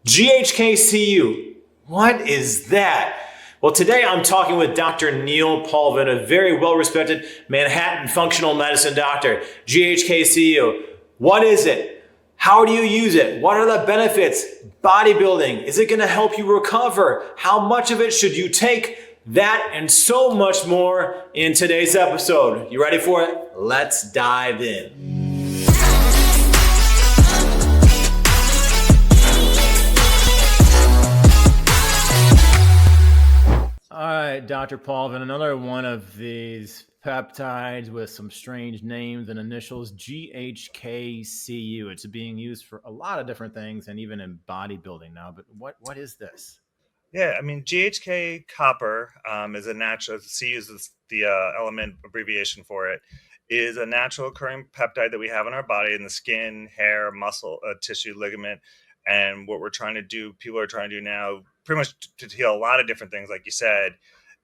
GHKCU, what is that? Well, today I'm talking with Dr. Neil Paulvin, a very well-respected Manhattan functional medicine doctor. GHKCU, what is it? How do you use it? What are the benefits? Bodybuilding, is it going to help you recover? How much of it should you take? That and so much more in today's episode. You ready for it? Let's dive in. All right, Dr. Paulvin, another one of these peptides with some strange names and initials, GHKCU. It's being used for a lot of different things and even in bodybuilding now. But what is this? Yeah, I mean, GHK copper is a natural, C is the element abbreviation for it, is a natural occurring peptide that we have in our body in the skin, hair, muscle, tissue, ligament. And what we're trying to do, people are trying to do now, pretty much to heal a lot of different things, like you said,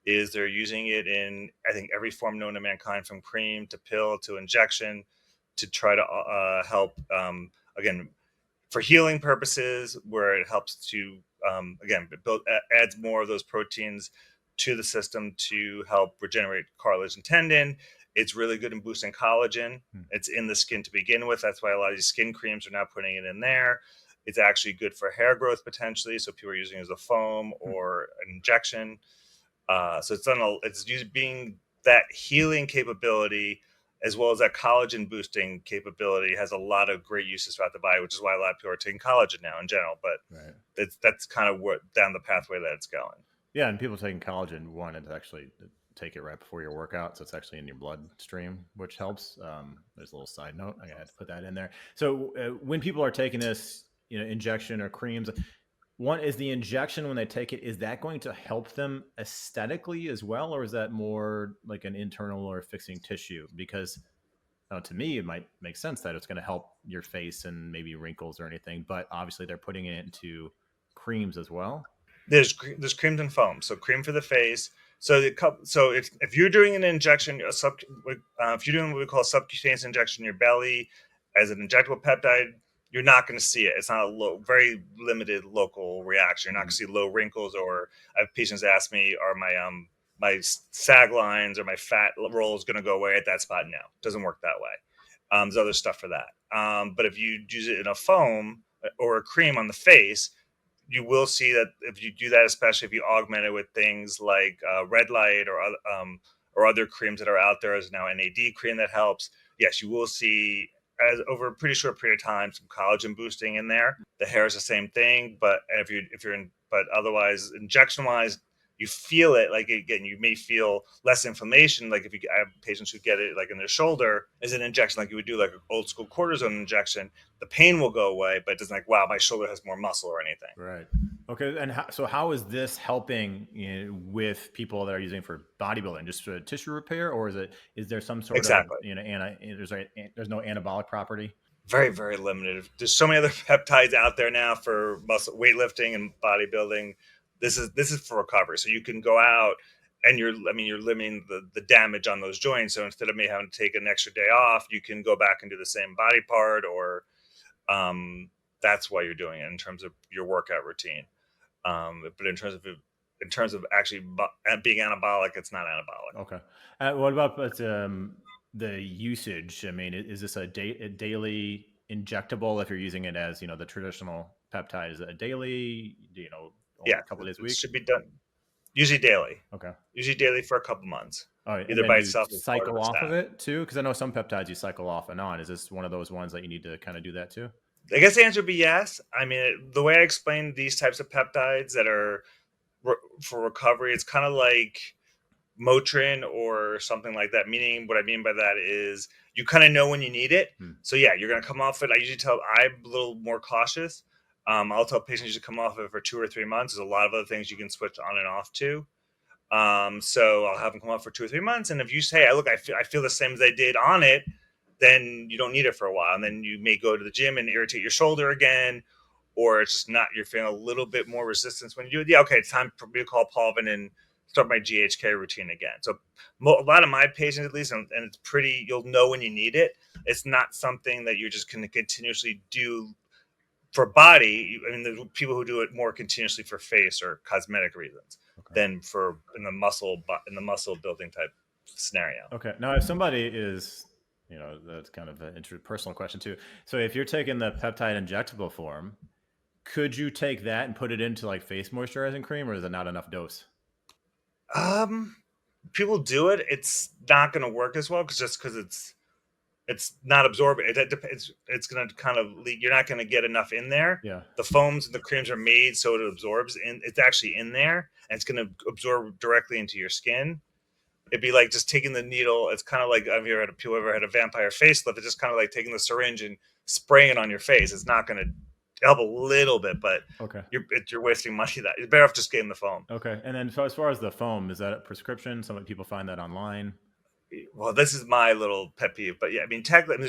is they're using it in, I think, every form known to mankind, from cream to pill to injection, to try to help, again, for healing purposes, where it helps to again adds more of those proteins to the system to help regenerate cartilage and tendon. It's really good in boosting collagen. It's in the skin to begin with. That's why a lot of these skin creams are now putting it in there. It's actually good for hair growth potentially, so people are using it as a foam or an injection. So it's used being that healing capability, as well as that collagen boosting capability, has a lot of great uses throughout the body, which is why a lot of people are taking collagen now in general. But right. That's kind of what down the pathway that it's going. Yeah, and people taking collagen wanted to actually take it right before your workout, so it's actually in your bloodstream, which helps. There's a little side note. I had to put that in there. So when people are taking this, injection or creams, one is the injection when they take it, is that going to help them aesthetically as well, or is that more like an internal or fixing tissue? Because to me, it might make sense that it's going to help your face and maybe wrinkles or anything, but obviously they're putting it into creams as well. There's creams and foam. So cream for the face. So if you're doing an injection, if you're doing what we call a subcutaneous injection in your belly as an injectable peptide, you're not going to see it. It's not a very limited local reaction. You're not going to see low wrinkles, or I have patients ask me, are my sag lines or my fat rolls going to go away at that spot? No, it doesn't work that way. There's other stuff for that. But if you use it in a foam or a cream on the face, you will see that if you do that, especially if you augment it with things like red light or other creams that are out there, as now NAD cream that helps. Yes, you will see, as over a pretty short period of time, some collagen boosting in there. The hair is the same thing, but but otherwise, injection wise, you feel it. Like, again, you may feel less inflammation. Like I have patients who get it like in their shoulder as an injection, like you would do like an old school cortisone injection. The pain will go away, but it doesn't like, wow, my shoulder has more muscle or anything. Right. Okay. And so how is this helping with people that are using for bodybuilding, just for tissue repair, or is there some sort of, there's no anabolic property? Very, very limited. There's so many other peptides out there now for muscle weightlifting and bodybuilding. This is for recovery. So you can go out and you're limiting the damage on those joints. So instead of me having to take an extra day off, you can go back and do the same body part, or that's why you're doing it in terms of your workout routine. But in terms of actually being anabolic, it's not anabolic. Okay. What about the usage? I mean, is this a daily injectable? If you're using it as the traditional peptide, is it a daily? A couple of days a week? It should be done usually daily. Okay. Usually daily for a couple months. All right. Either by itself, cycle off of it too, because I know some peptides you cycle off and on. Is this one of those ones that you need to kind of do that too? I guess the answer would be yes. I mean, the way I explain these types of peptides that are for recovery, it's kind of like Motrin or something like that. Meaning, what I mean by that is you kind of know when you need it. So yeah, you're going to come off it. I'm a little more cautious. I'll tell patients you should come off of it for 2 or 3 months. There's a lot of other things you can switch on and off to. So I'll have them come off for 2 or 3 months. And if you say, I feel the same as I did on it, then you don't need it for a while. And then you may go to the gym and irritate your shoulder again, or it's just not, you're feeling a little bit more resistance when you do it. Yeah, okay, it's time for me to call Paulvin and start my GHK routine again. So a lot of my patients, at least, and it's pretty, you'll know when you need it. It's not something that you're just going to continuously do for body, I mean, there's people who do it more continuously for face or cosmetic reasons than for in the muscle building type scenario. Okay. Now, if somebody is, that's kind of an personal question too. So, if you're taking the peptide injectable form, could you take that and put it into like face moisturizing cream, or is it not enough dose? People do it. It's not going to work as well because it's not absorbing. It's going to kind of leak. You're not going to get enough in there. Yeah. The foams and the creams are made so it absorbs, and it's actually in there, and it's going to absorb directly into your skin. It'd be like just taking the needle. It's kind of like, have you ever had a vampire facelift? It's just kind of like taking the syringe and spraying it on your face. It's not going to help a little bit, but Okay. you're wasting money. That you're better off just getting the foam. Okay. And then, so as far as the foam, is that a prescription? Some people find that online. Well, this is my little pet peeve, but yeah, I mean, technically,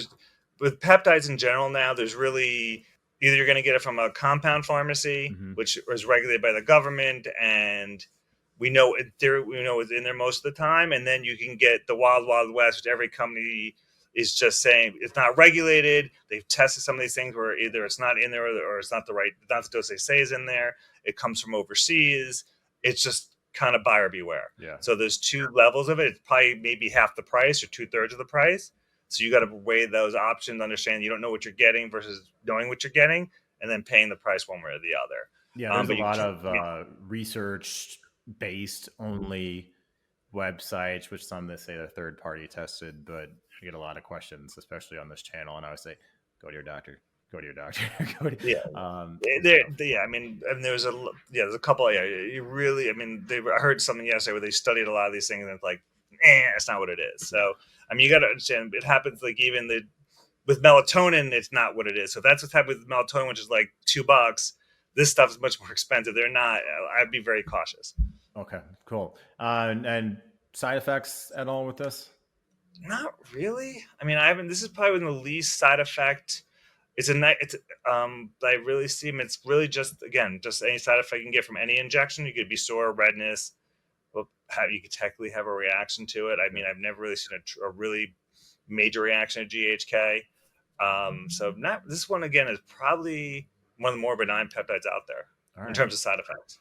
with peptides in general now, there's really either you're going to get it from a compound pharmacy, which is regulated by the government, and we know it's in there most of the time, and then you can get the Wild Wild West, which every company is just saying it's not regulated. They've tested some of these things where either it's not in there or it's not the dose they say is in there. It comes from overseas. It's just kind of buyer beware. Yeah. So there's two levels of it. It's probably maybe half the price or 2/3 of the price. So you got to weigh those options, understand you don't know what you're getting versus knowing what you're getting, and then paying the price one way or the other. Yeah, there's a lot of research-based only websites, which some they say they're third-party tested, but I get a lot of questions, especially on this channel, and I would say, go to your doctor. Go to your doctor. Yeah. I mean, and there's a couple. Yeah, you really. I mean, I heard something yesterday where they studied a lot of these things, and it's like, it's not what it is. So, I mean, you got to understand, it happens like even with melatonin, it's not what it is. So that's what's happened with melatonin, which is like $2. This stuff is much more expensive. They're not. I'd be very cautious. Okay, cool. And side effects at all with this? Not really. I mean, I haven't. This is probably the least side effect. I really see them. It's really just any side effect you can get from any injection. You could be sore, redness. Well, you could technically have a reaction to it. I mean, I've never really seen a really major reaction to GHK. So this one again is probably one of the more benign peptides out there in terms of side effects.